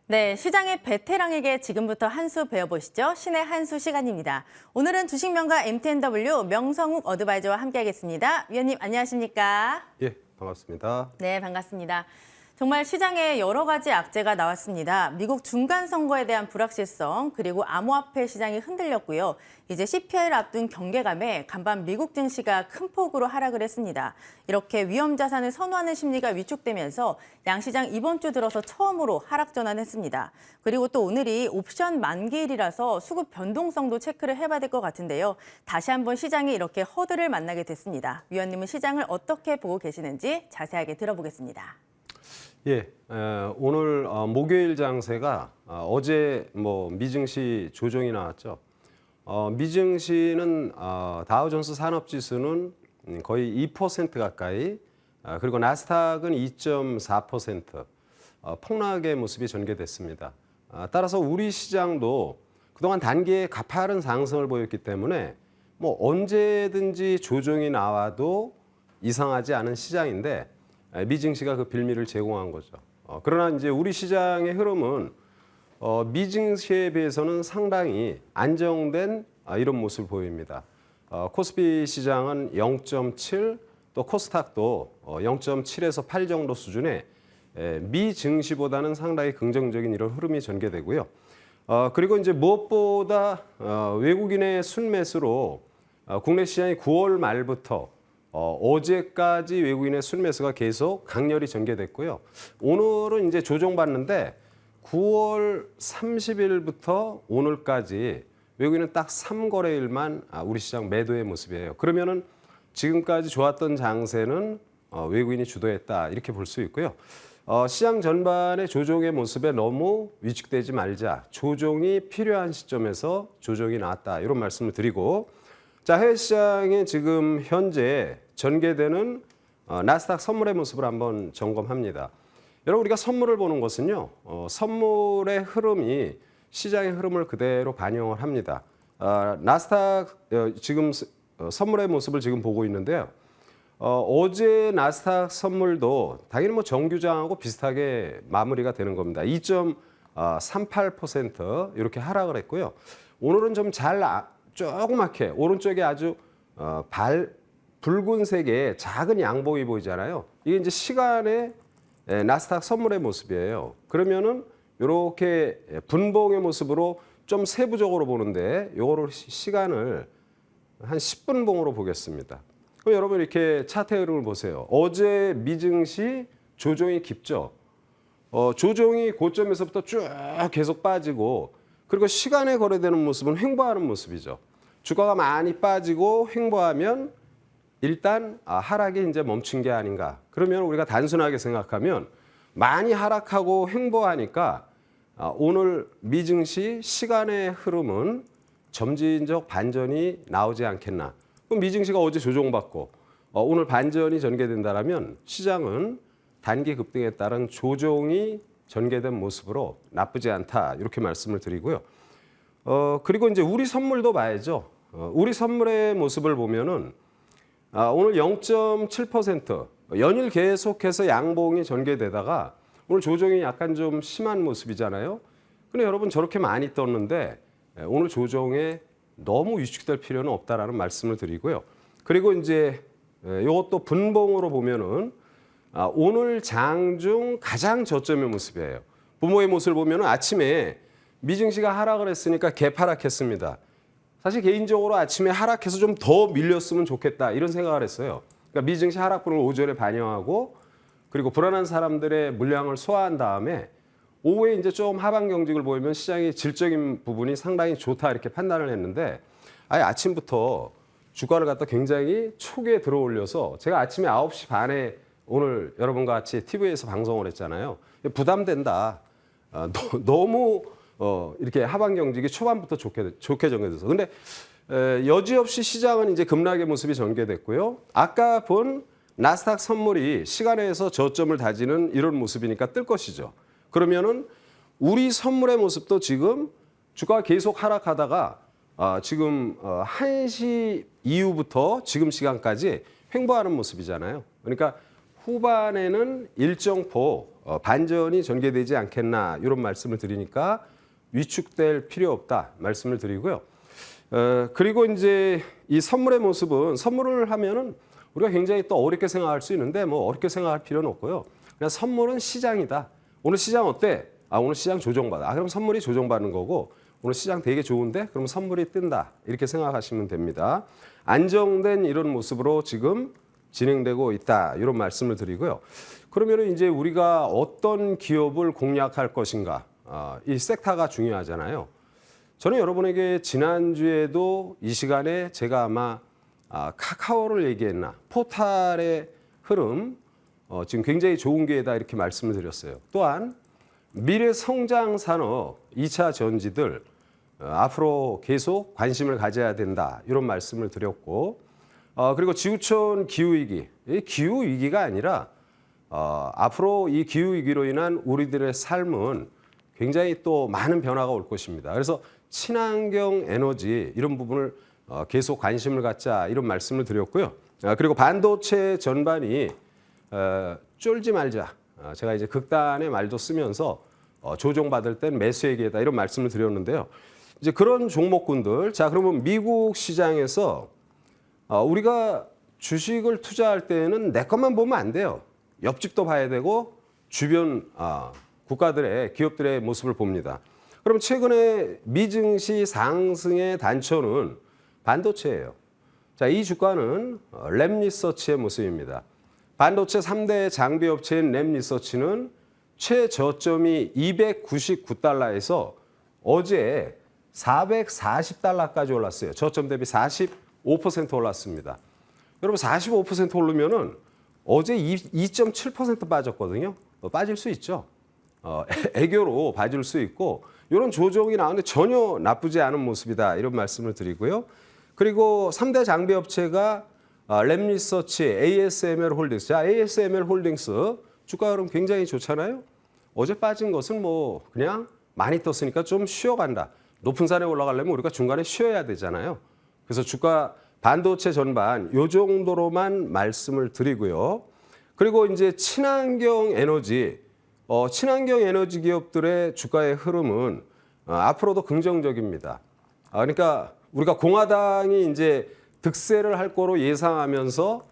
네, 시장의 베테랑에게 지금부터 한 수 배워보시죠. 신의 한 수 시간입니다. 오늘은 주식명가 MTNW 명성욱 어드바이저와 함께하겠습니다. 위원님 안녕하십니까? 예, 반갑습니다. 네, 반갑습니다. 정말 시장에 여러 가지 악재가 나왔습니다. 미국 중간 선거에 대한 불확실성, 그리고 암호화폐 시장이 흔들렸고요. 이제 CPI를 앞둔 경계감에 간밤 미국 증시가 큰 폭으로 하락을 했습니다. 이렇게 위험 자산을 선호하는 심리가 위축되면서 양시장 이번 주 들어서 처음으로 하락 전환했습니다. 그리고 또 오늘이 옵션 만기일이라서 수급 변동성도 체크를 해봐야 될 것 같은데요. 다시 한번 시장이 이렇게 허들을 만나게 됐습니다. 위원님은 시장을 어떻게 보고 계시는지 자세하게 들어보겠습니다. 예, 오늘 목요일 장세가 어제 미증시 조정이 나왔죠. 미증시는 다우존스 산업지수는 거의 2% 가까이, 그리고 나스닥은 2.4% 폭락의 모습이 전개됐습니다. 따라서 우리 시장도 그동안 단기에 가파른 상승을 보였기 때문에 언제든지 조정이 나와도 이상하지 않은 시장인데 미증시가 그 빌미를 제공한 거죠. 그러나 이제 우리 시장의 흐름은 미증시에 비해서는 상당히 안정된 이런 모습을 보입니다. 코스피 시장은 0.7, 또 코스닥도 0.7에서 8 정도 수준의 미증시보다는 상당히 긍정적인 이런 흐름이 전개되고요. 그리고 이제 무엇보다 외국인의 순매수로 국내 시장이 9월 말부터 어제까지 외국인의 순매수가 계속 강렬히 전개됐고요. 오늘은 이제 조정받는데 9월 30일부터 오늘까지 외국인은 딱 3거래일만 우리 시장 매도의 모습이에요. 그러면은 지금까지 좋았던 장세는 외국인이 주도했다 이렇게 볼 수 있고요. 시장 전반의 조정의 모습에 너무 위축되지 말자. 조정이 필요한 시점에서 조정이 나왔다 이런 말씀을 드리고, 자, 해외 시장에 지금 현재 전개되는 나스닥 선물의 모습을 한번 점검합니다. 여러분, 우리가 선물을 보는 것은요, 선물의 흐름이 시장의 흐름을 그대로 반영을 합니다. 나스닥 지금 선물의 모습을 지금 보고 있는데요. 어제 나스닥 선물도 당연히 정규장하고 비슷하게 마무리가 되는 겁니다. 2.38% 이렇게 하락을 했고요. 오늘은 좀 조그맣게 오른쪽에 아주 붉은색의 작은 양봉이 보이잖아요. 이게 이제 시간의 나스닥 선물의 모습이에요. 그러면은 이렇게 분봉의 모습으로 좀 세부적으로 보는데 요거를 시간을 한 10분봉으로 보겠습니다. 그럼 여러분 이렇게 차트 흐름을 보세요. 어제 미증시 조정이 깊죠. 조정이 고점에서부터 쭉 계속 빠지고, 그리고 시간에 거래되는 모습은 횡보하는 모습이죠. 주가가 많이 빠지고 횡보하면 일단 하락이 이제 멈춘 게 아닌가. 그러면 우리가 단순하게 생각하면 많이 하락하고 횡보하니까 오늘 미증시 시간의 흐름은 점진적 반전이 나오지 않겠나. 그럼 미증시가 어제 조정받고 오늘 반전이 전개된다면 시장은 단기 급등에 따른 조정이 전개된 모습으로 나쁘지 않다 이렇게 말씀을 드리고요. 그리고 이제 우리 선물도 봐야죠. 우리 선물의 모습을 보면은 오늘 0.7% 연일 계속해서 양봉이 전개되다가 오늘 조정이 약간 좀 심한 모습이잖아요. 근데 여러분 저렇게 많이 떴는데 오늘 조정에 너무 위축될 필요는 없다라는 말씀을 드리고요. 그리고 이제 이것도 분봉으로 보면은 오늘 장중 가장 저점의 모습이에요. 부모의 모습을 보면은 아침에 미증시가 하락을 했으니까 개파락했습니다. 사실 개인적으로 아침에 하락해서 좀 더 밀렸으면 좋겠다 이런 생각을 했어요. 그러니까 미증시 하락분을 오전에 반영하고, 그리고 불안한 사람들의 물량을 소화한 다음에 오후에 이제 좀 하방 경직을 보이면 시장의 질적인 부분이 상당히 좋다 이렇게 판단을 했는데, 아침부터 주가를 갖다 굉장히 초기에 들어올려서 제가 아침에 9시 반에 오늘 여러분과 같이 TV에서 방송을 했잖아요. 부담된다. 너무 이렇게 하방 경직이 초반부터 좋게 전개돼서. 근데 여지없이 시장은 이제 급락의 모습이 전개됐고요. 아까 본 나스닥 선물이 시간에서 저점을 다지는 이런 모습이니까 뜰 것이죠. 그러면은 우리 선물의 모습도 지금 주가가 계속 하락하다가 지금 1시 이후부터 지금 시간까지 횡보하는 모습이잖아요. 그러니까 후반에는 일정폭 반전이 전개되지 않겠나 이런 말씀을 드리니까 위축될 필요 없다 말씀을 드리고요. 그리고 이제 이 선물의 모습은 선물을 하면은 우리가 굉장히 또 어렵게 생각할 수 있는데 뭐 어렵게 생각할 필요는 없고요. 그냥 선물은 시장이다. 오늘 시장 어때? 오늘 시장 조정받아. 그럼 선물이 조정받는 거고 오늘 시장 되게 좋은데 그럼 선물이 뜬다. 이렇게 생각하시면 됩니다. 안정된 이런 모습으로 지금 진행되고 있다. 이런 말씀을 드리고요. 그러면 이제 우리가 어떤 기업을 공략할 것인가? 이 섹터가 중요하잖아요. 저는 여러분에게 지난주에도 이 시간에 제가 아마 카카오를 얘기했나? 포탈의 흐름 지금 굉장히 좋은 기회다 이렇게 말씀을 드렸어요. 또한 미래 성장 산업 2차 전지들 앞으로 계속 관심을 가져야 된다 이런 말씀을 드렸고 그리고 지구촌 기후위기, 이 기후위기가 아니라 앞으로 이 기후위기로 인한 우리들의 삶은 굉장히 또 많은 변화가 올 것입니다. 그래서 친환경 에너지 이런 부분을 계속 관심을 갖자 이런 말씀을 드렸고요. 그리고 반도체 전반이 쫄지 말자. 제가 이제 극단의 말도 쓰면서 조정받을 땐 매수의 기회다 이런 말씀을 드렸는데요. 이제 그런 종목군들. 자, 그러면 미국 시장에서 우리가 주식을 투자할 때는 내 것만 보면 안 돼요. 옆집도 봐야 되고 주변 국가들의 기업들의 모습을 봅니다. 그럼 최근에 미증시 상승의 단초는 반도체예요. 자, 이 주가는 램리서치의 모습입니다. 반도체 3대 장비 업체인 램리서치는 최저점이 299달러에서 어제 440달러까지 올랐어요. 저점 대비 45% 올랐습니다. 여러분 45% 오르면은 어제 2.7% 빠졌거든요. 빠질 수 있죠. 애교로 빠질 수 있고 이런 조정이 나오는데 전혀 나쁘지 않은 모습이다. 이런 말씀을 드리고요. 그리고 3대 장비 업체가 램리서치, ASML 홀딩스. 자, ASML 홀딩스 주가 흐름 굉장히 좋잖아요. 어제 빠진 것은 뭐 그냥 많이 떴으니까 좀 쉬어간다. 높은 산에 올라가려면 우리가 중간에 쉬어야 되잖아요. 그래서 주가 반도체 전반 이 정도로만 말씀을 드리고요. 그리고 이제 친환경 에너지 기업들의 주가의 흐름은 앞으로도 긍정적입니다. 그러니까 우리가 공화당이 이제 득세를 할 거로 예상하면서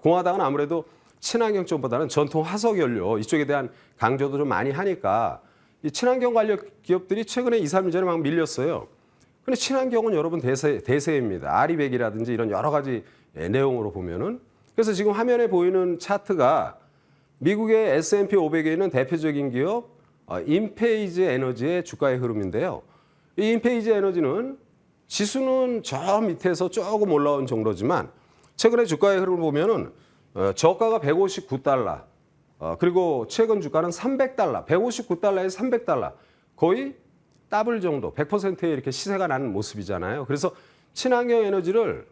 공화당은 아무래도 친환경 쪽보다는 전통 화석 연료 이쪽에 대한 강조도 좀 많이 하니까 이 친환경 관련 기업들이 최근에 2, 3일 전에 막 밀렸어요. 근데 친환경은 여러분 대세입니다. 아리백이라든지 이런 여러 가지 내용으로 보면은. 그래서 지금 화면에 보이는 차트가 미국의 S&P 500에 있는 대표적인 기업 인페이즈 에너지의 주가의 흐름인데요. 이 인페이즈 에너지는 지수는 저 밑에서 조금 올라온 정도지만 최근에 주가의 흐름을 보면은 저가가 159달러 그리고 최근 주가는 300달러 159달러에서 300달러 거의 더블 정도 100%의 이렇게 시세가 나는 모습이잖아요. 그래서 친환경 에너지를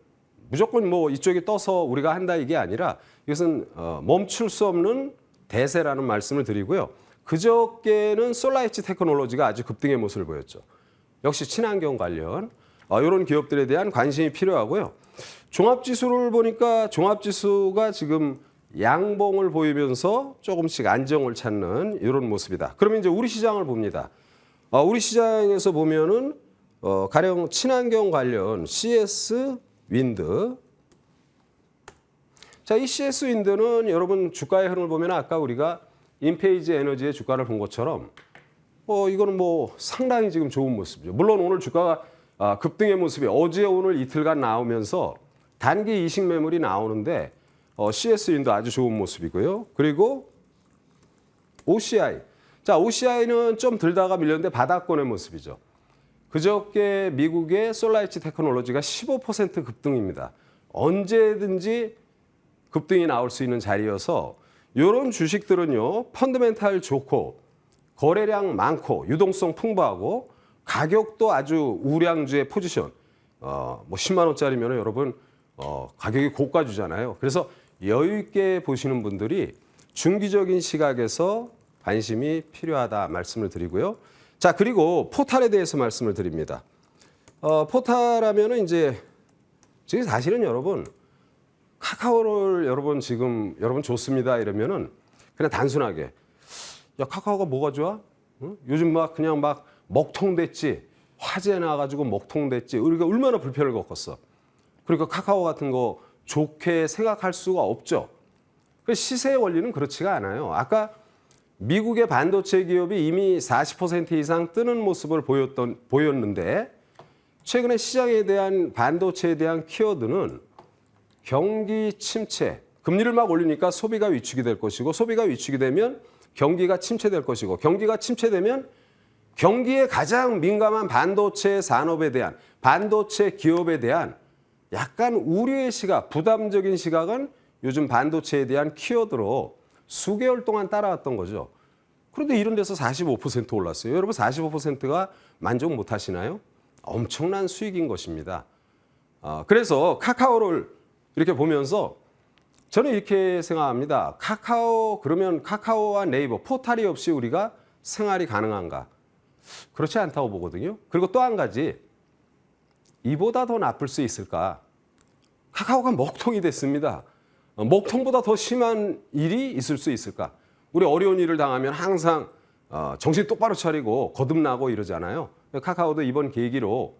무조건 뭐 이쪽에 떠서 우리가 한다 이게 아니라 이것은 멈출 수 없는 대세라는 말씀을 드리고요. 그저께는 솔라이치 테크놀로지가 아주 급등의 모습을 보였죠. 역시 친환경 관련 이런 기업들에 대한 관심이 필요하고요. 종합지수를 보니까 종합지수가 지금 양봉을 보이면서 조금씩 안정을 찾는 이런 모습이다. 그러면 이제 우리 시장을 봅니다. 우리 시장에서 보면은 가령 친환경 관련 CS 윈드. 자, 이 CS 윈드는 여러분 주가의 흐름을 보면 아까 우리가 인페이즈 에너지의 주가를 본 것처럼 이거는 뭐 상당히 지금 좋은 모습이죠. 물론 오늘 주가가 급등의 모습이 어제 오늘 이틀간 나오면서 단기 이식 매물이 나오는데 CS 윈도 아주 좋은 모습이고요. 그리고 OCI. 자, OCI는 좀 들다가 밀렸는데 바닥권의 모습이죠. 그저께 미국의 솔라이치 테크놀로지가 15% 급등입니다. 언제든지 급등이 나올 수 있는 자리여서 이런 주식들은요. 펀더멘탈 좋고 거래량 많고 유동성 풍부하고 가격도 아주 우량주의 포지션. 뭐 10만 원짜리면 여러분 가격이 고가주잖아요. 그래서 여유 있게 보시는 분들이 중기적인 시각에서 관심이 필요하다 말씀을 드리고요. 자, 그리고 포탈에 대해서 말씀을 드립니다. 포탈하면은 이제 지금 사실은 여러분 카카오를 여러분 좋습니다 이러면은 그냥 단순하게 야 카카오가 뭐가 좋아? 응? 요즘 그냥 먹통됐지 화재 나가지고 먹통됐지 우리가 얼마나 불편을 겪었어. 그러니까 카카오 같은 거 좋게 생각할 수가 없죠. 그 시세의 원리는 그렇지가 않아요. 아까 미국의 반도체 기업이 이미 40% 이상 뜨는 모습을 보였는데 최근에 시장에 대한 반도체에 대한 키워드는 경기 침체, 금리를 막 올리니까 소비가 위축이 될 것이고 소비가 위축이 되면 경기가 침체될 것이고 경기가 침체되면 경기에 가장 민감한 반도체 산업에 대한 반도체 기업에 대한 약간 우려의 시각, 부담적인 시각은 요즘 반도체에 대한 키워드로 수개월 동안 따라왔던 거죠. 그런데 이런 데서 45% 올랐어요. 여러분 45%가 만족 못 하시나요? 엄청난 수익인 것입니다. 그래서 카카오를 이렇게 보면서 저는 이렇게 생각합니다. 그러면 카카오와 네이버 포탈이 없이 우리가 생활이 가능한가? 그렇지 않다고 보거든요. 그리고 또 한 가지, 이보다 더 나쁠 수 있을까? 카카오가 먹통이 됐습니다. 먹통보다 더 심한 일이 있을 수 있을까? 우리 어려운 일을 당하면 항상 정신 똑바로 차리고 거듭나고 이러잖아요. 카카오도 이번 계기로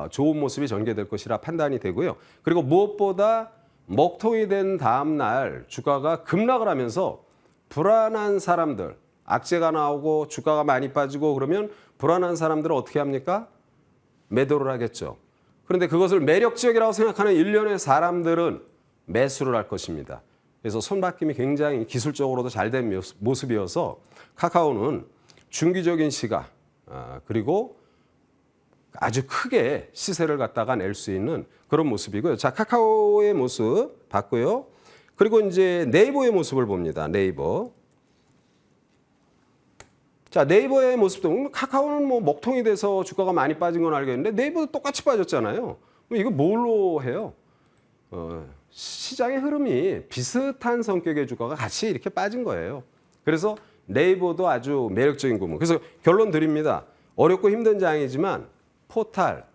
좋은 모습이 전개될 것이라 판단이 되고요. 그리고 무엇보다 먹통이 된 다음 날 주가가 급락을 하면서 불안한 사람들, 악재가 나오고 주가가 많이 빠지고 그러면 불안한 사람들은 어떻게 합니까? 매도를 하겠죠. 그런데 그것을 매력지역이라고 생각하는 일련의 사람들은 매수를 할 것입니다. 그래서 손바뀜이 굉장히 기술적으로도 잘 된 모습이어서 카카오는 중기적인 시각 그리고 아주 크게 시세를 갖다가 낼 수 있는 그런 모습이고요. 자, 카카오의 모습 봤고요. 그리고 이제 네이버의 모습을 봅니다. 네이버. 자, 네이버의 모습도 카카오는 뭐 먹통이 돼서 주가가 많이 빠진 건 알겠는데 네이버도 똑같이 빠졌잖아요. 이거 뭘로 해요? 시장의 흐름이 비슷한 성격의 주가가 같이 이렇게 빠진 거예요. 그래서 네이버도 아주 매력적인 부분. 그래서 결론 드립니다. 어렵고 힘든 장이지만 포탈,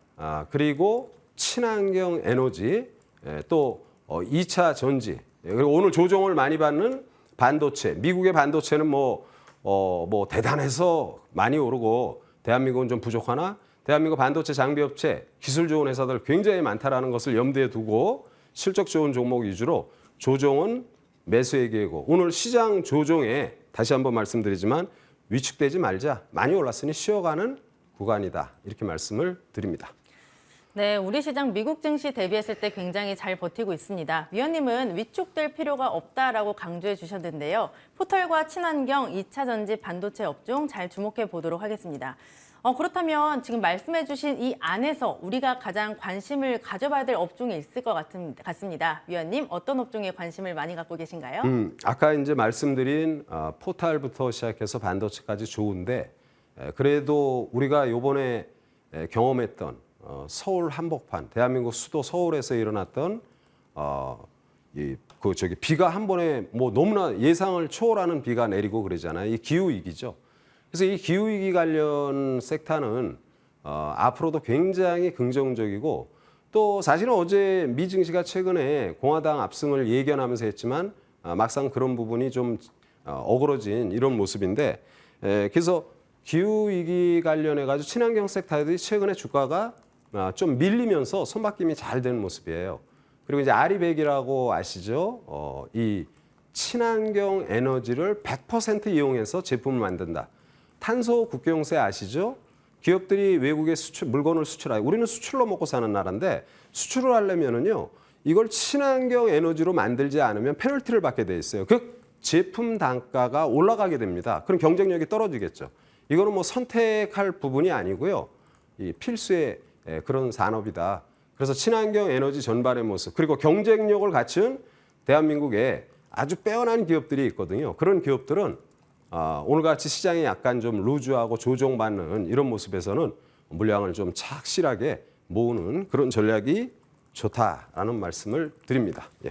그리고 친환경 에너지, 또 2차 전지, 그리고 오늘 조정을 많이 받는 반도체. 미국의 반도체는 뭐 대단해서 많이 오르고 대한민국은 좀 부족하나? 대한민국 반도체 장비업체, 기술 좋은 회사들 굉장히 많다라는 것을 염두에 두고 실적 좋은 종목 위주로 조정은 매수의 기회고 오늘 시장 조정에 다시 한번 말씀드리지만 위축되지 말자. 많이 올랐으니 쉬어가는 구간이다. 이렇게 말씀을 드립니다. 네, 우리 시장 미국 증시 대비했을 때 굉장히 잘 버티고 있습니다. 위원님은 위축될 필요가 없다라고 강조해 주셨는데요. 포털과 친환경, 2차 전지 반도체 업종 잘 주목해 보도록 하겠습니다. 그렇다면 지금 말씀해 주신 이 안에서 우리가 가장 관심을 가져봐야 될 업종이 있을 것 같습니다. 위원님, 어떤 업종에 관심을 많이 갖고 계신가요? 아까 이제 말씀드린 포탈부터 시작해서 반도체까지 좋은데 그래도 우리가 이번에 경험했던 서울 한복판, 대한민국 수도 서울에서 일어났던 비가 한 번에 뭐 너무나 예상을 초월하는 비가 내리고 그러잖아요. 이 기후 위기죠. 그래서 이 기후 위기 관련 섹터는 앞으로도 굉장히 긍정적이고 또 사실은 어제 미 증시가 최근에 공화당 압승을 예견하면서 했지만 막상 그런 부분이 좀 어그러진 이런 모습인데 그래서 기후 위기 관련해 가지고 친환경 섹터들이 최근에 주가가 좀 밀리면서 손바뀜이 잘 되는 모습이에요. 그리고 이제 아리백이라고 아시죠? 이 친환경 에너지를 100% 이용해서 제품을 만든다. 탄소 국경세 아시죠? 기업들이 외국에 물건을 수출하고 우리는 수출로 먹고 사는 나라인데 수출을 하려면은요 이걸 친환경 에너지로 만들지 않으면 페널티를 받게 돼 있어요. 그 제품 단가가 올라가게 됩니다. 그럼 경쟁력이 떨어지겠죠. 이거는 뭐 선택할 부분이 아니고요. 이 필수의 그런 산업이다. 그래서 친환경 에너지 전반의 모습 그리고 경쟁력을 갖춘 대한민국에 아주 빼어난 기업들이 있거든요. 그런 기업들은 오늘같이 시장이 약간 좀 루즈하고 조정받는 이런 모습에서는 물량을 좀 착실하게 모으는 그런 전략이 좋다라는 말씀을 드립니다. 예.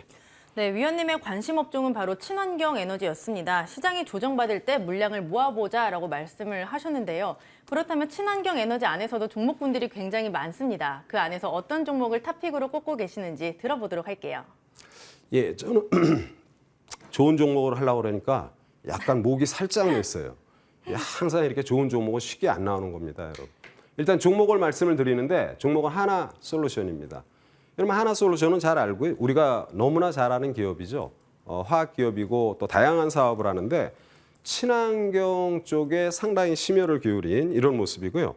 네, 위원님의 관심 업종은 바로 친환경 에너지였습니다. 시장이 조정받을 때 물량을 모아보자라고 말씀을 하셨는데요. 그렇다면 친환경 에너지 안에서도 종목군들이 굉장히 많습니다. 그 안에서 어떤 종목을 탑픽으로 꼽고 계시는지 들어보도록 할게요. 예, 저는 좋은 종목을 하려고 그러니까 약간 목이 살짝 냈어요. 예, 항상 이렇게 좋은 종목은 쉽게 안 나오는 겁니다, 여러분. 일단 종목을 말씀을 드리는데 종목은 하나솔루션입니다. 여러분 하나솔루션은 잘 알고요. 우리가 너무나 잘 아는 기업이죠. 화학 기업이고 또 다양한 사업을 하는데 친환경 쪽에 상당히 심혈을 기울인 이런 모습이고요.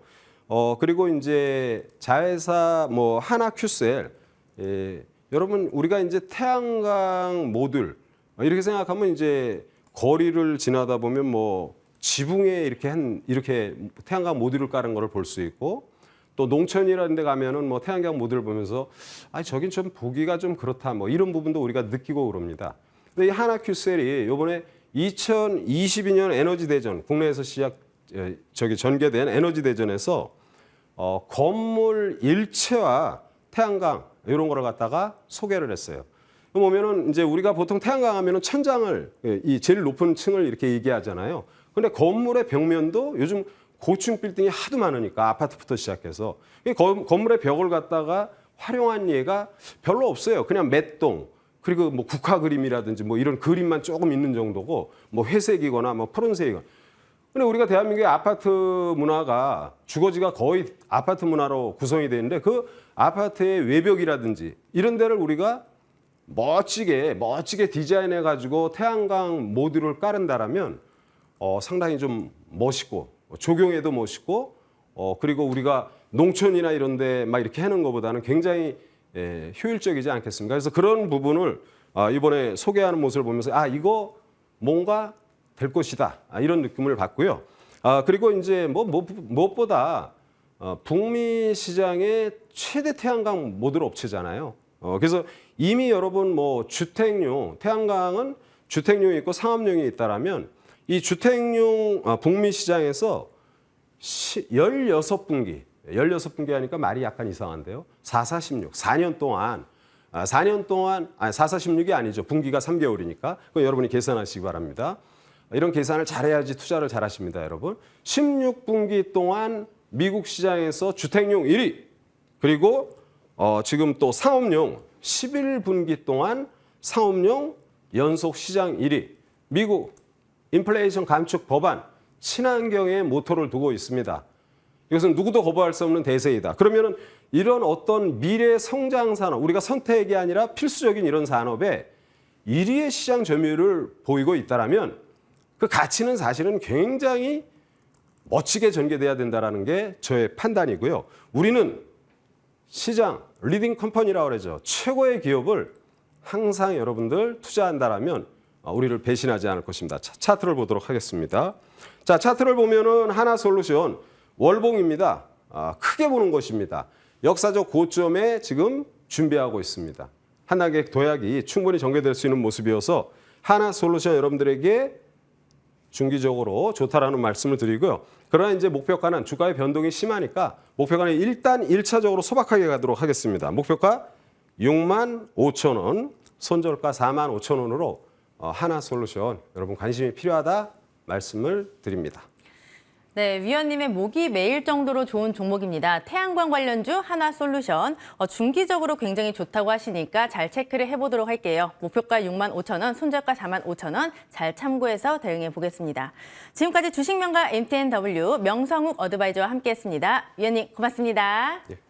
그리고 이제 자회사 뭐 하나큐셀, 여러분 우리가 이제 태양광 모듈 이렇게 생각하면 이제 거리를 지나다 보면 뭐 지붕에 이렇게 태양광 모듈을 깔은 거를 볼 수 있고 또 농촌이라는 데 가면은 뭐 태양광 모듈을 보면서 아 저긴 좀 보기가 좀 그렇다 뭐 이런 부분도 우리가 느끼고 그럽니다. 근데 이 하나큐셀이 이번에 2022년 에너지 대전 국내에서 전개된 에너지 대전에서 건물 일체와 태양광 이런 거를 갖다가 소개를 했어요. 보면은 이제 우리가 보통 태양광 하면은 천장을 이 제일 높은 층을 이렇게 얘기하잖아요. 근데 건물의 벽면도 요즘 고층 빌딩이 하도 많으니까 아파트부터 시작해서 건물의 벽을 갖다가 활용한 예가 별로 없어요. 그냥 맷동 그리고 뭐 국화 그림이라든지 뭐 이런 그림만 조금 있는 정도고 뭐 회색이거나 뭐 푸른색이거나. 근데 우리가 대한민국의 아파트 문화가 주거지가 거의 아파트 문화로 구성이 되는데 그 아파트의 외벽이라든지 이런 데를 우리가 멋지게 디자인해 가지고 태양광 모듈을 깔은다라면 상당히 좀 멋있고 조경에도 멋있고 그리고 우리가 농촌이나 이런 데 막 이렇게 해놓은 것보다는 굉장히 효율적이지 않겠습니까? 그래서 그런 부분을 이번에 소개하는 모습을 보면서 이거 뭔가 될 것이다 이런 느낌을 받고요. 그리고 이제 무엇보다 북미 시장의 최대 태양광 모듈 업체잖아요. 그래서 이미 여러분 뭐 주택용 태양광은 주택용이 있고 상업용이 있다라면 이 주택용 북미 시장에서 16분기 하니까 말이 약간 이상한데요. 4,4,16 4년 동안 4,4,16이 아니죠. 분기가 3개월이니까 그거 여러분이 계산하시기 바랍니다. 이런 계산을 잘해야지 투자를 잘하십니다, 여러분. 16분기 동안 미국 시장에서 주택용 1위 그리고 지금 또 상업용 11분기 동안 상업용 연속 시장 1위. 미국 인플레이션 감축 법안 친환경에 모토를 두고 있습니다. 이것은 누구도 거부할 수 없는 대세이다. 그러면은 이런 어떤 미래 성장 산업, 우리가 선택이 아니라 필수적인 이런 산업에 1위의 시장 점유율을 보이고 있다라면 그 가치는 사실은 굉장히 멋지게 전개돼야 된다라는 게 저의 판단이고요. 우리는 시장 리딩 컴퍼니라고 그러죠. 최고의 기업을 항상 여러분들 투자한다라면 우리를 배신하지 않을 것입니다. 차트를 보도록 하겠습니다. 자, 차트를 보면은 하나솔루션 월봉입니다. 크게 보는 것입니다. 역사적 고점에 지금 준비하고 있습니다. 한나객 도약이 충분히 전개될 수 있는 모습이어서 하나솔루션 여러분들에게 중기적으로 좋다라는 말씀을 드리고요. 그러나 이제 목표가는 주가의 변동이 심하니까 목표가는 일단 1차적으로 소박하게 가도록 하겠습니다. 목표가 65,000원, 손절가 45,000원으로 하나솔루션 여러분 관심이 필요하다 말씀을 드립니다. 네, 위원님의 목이 메일 정도로 좋은 종목입니다. 태양광 관련주 하나솔루션 중기적으로 굉장히 좋다고 하시니까 잘 체크를 해보도록 할게요. 목표가 65,000원, 손절가 45,000원 잘 참고해서 대응해 보겠습니다. 지금까지 주식명가 MTNW 명성욱 어드바이저와 함께했습니다. 위원님 고맙습니다. 예.